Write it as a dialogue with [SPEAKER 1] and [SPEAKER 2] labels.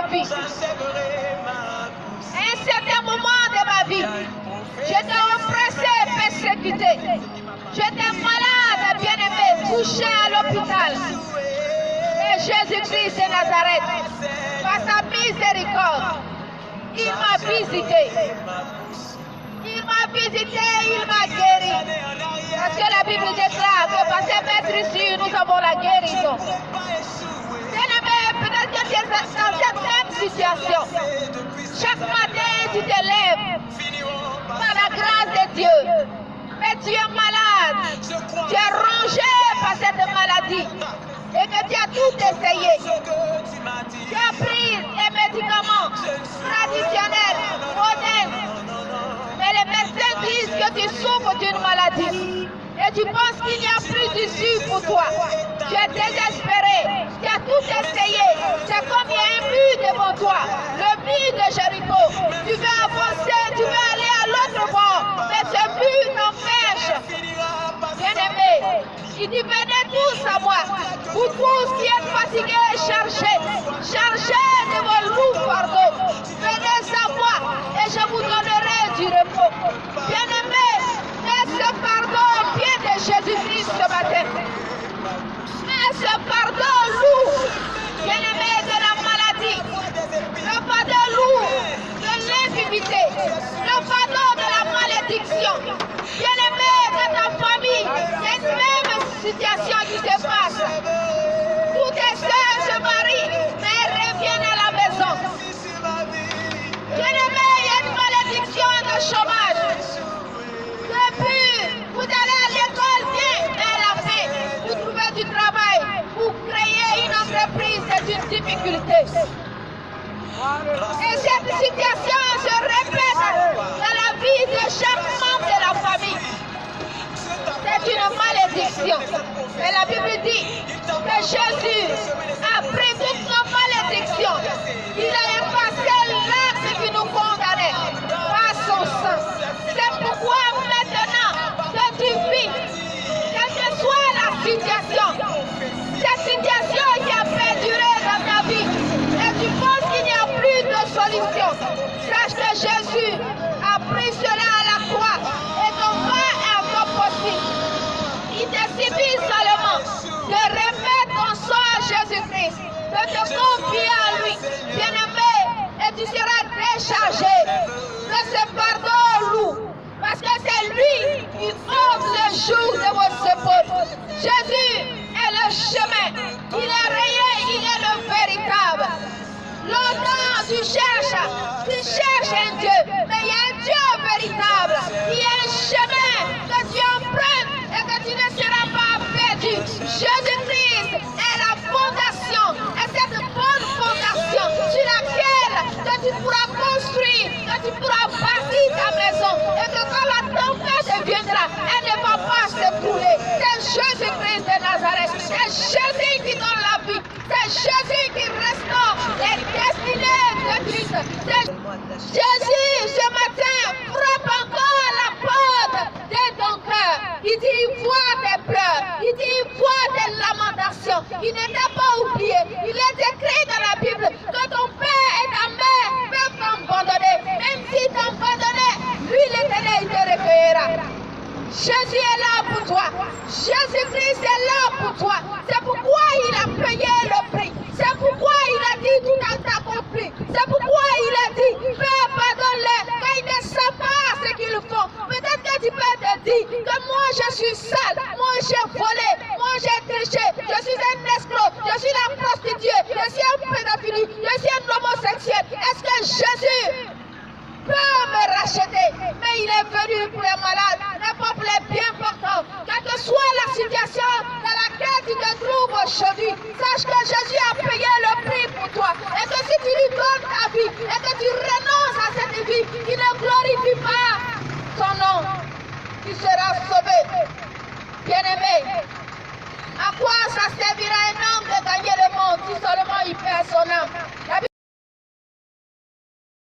[SPEAKER 1] votre vie. À un certain moment de ma vie, j'étais oppressé, persécuté. J'étais malade, bien-aimé, couché à l'hôpital. Et Jésus-Christ de Nazareth, par sa miséricorde, il m'a visité. Il m'a visité, il m'a guéri. Parce que la Bible déclare que par ses maîtrises, nous avons la guérison. Bien-aimé, peut-être que tu es dans cette même situation. Chaque matin, tu te lèves par la grâce de Dieu. Mais tu es malade. Tu es rongé par cette maladie. Et que tu as tout essayé. Tu as pris les médicaments traditionnels, modernes. Mais les médecins disent que tu souffres d'une maladie. Et tu penses qu'il n'y a plus d'issue pour toi. Tu es désespéré. Tu as tout essayé. C'est comme il y a un mur devant toi. Le mur de Jéricho. Tu veux avancer, tu veux aller à l'autre bord. Mais ce mur t'empêche. Bien-aimé, il dit venez tous à moi. Vous tous qui êtes fatigués, chargés de vos lourds fardeaux. Venez à moi et je vous donnerai du repos. Bien-aimé, mets ce fardeau au pied de Jésus-Christ ce matin. Mets ce fardeau lourd, bien-aimé, de la maladie. Le fardeau lourd de l'infimité. Le fardeau de la malédiction. Bien-aimé, de ta famille, il y a une même situation qui se passe. Tous tes soeurs se marient, mais elles reviennent à la maison. Bien-aimé, il y a une malédiction de chômage. Depuis, vous allez à l'école bien, mais à la fin, vous trouvez du travail, vous créez une entreprise, c'est une difficulté. Et cette situation se répète dans la vie de chaque membre de la famille. C'est une malédiction. Et la Bible dit que Jésus a pris toutes nos malédictions. Il a effacé l'acte qui nous condamnait par son sang. C'est pourquoi maintenant que tu vis, quelle que soit la situation, cette situation qui a perduré dans ta vie, et tu penses qu'il n'y a plus de solution, sache que Jésus a pris cela à la croix et ton pas est encore possible. Il te suffit seulement de remettre ton sang à Jésus-Christ, de te confier à lui, bien-aimé, et tu seras déchargé de ce fardeau lourd, parce que c'est lui qui offre le jour de vos épaules. Jésus est le chemin, il est réel, il est le véritable. Longtemps tu cherches un Dieu, mais il y a un Dieu véritable, il y a un chemin que tu empruntes et que tu ne seras pas perdu. Jésus-Christ est la fondation, et cette bonne fondation sur laquelle que tu pourras construire, que tu pourras bâtir ta maison, et que quand la tempête viendra, elle ne va pas s'écrouler. C'est Jésus-Christ de Nazareth, c'est Jésus qui donne la vie, c'est Jésus qui restaure les destinées de Christ. Jésus, ce matin, frappe encore à la porte de ton cœur. Il dit, il voit tes pleurs, il dit, il voit tes lamentations. Il ne t'a pas oublié. Il est écrit dans la Bible que ton père et ta mère peuvent t'abandonner. Même s'ils t'abandonnent, lui, l'Éternel, il te recueillera. Jésus est là pour toi. Jésus-Christ est là pour toi. C'est pourquoi il a payé le prix. C'est pourquoi il a dit tout est accompli. C'est pourquoi il a dit, Père, pardonne-les, car ils ne savent pas ce qu'ils font. Peut-être que tu peux te dire que moi je suis sale, moi j'ai volé, moi j'ai triché, je suis un escroc, je suis la prostituée, je suis un pédophile, je suis un homosexuel. Est-ce que Jésus peut me racheter? Mais il est venu pour les malades, mais pas pour les bien portants. Quelle que soit la situation dans laquelle tu te trouves aujourd'hui, sache que Jésus a payé le prix pour toi. Et que si tu lui donnes ta vie, et que tu renonces à cette vie qui ne glorifie pas son nom, tu seras sauvé. Bien-aimé, à quoi ça servira un homme de gagner le monde si seulement il perd son âme? La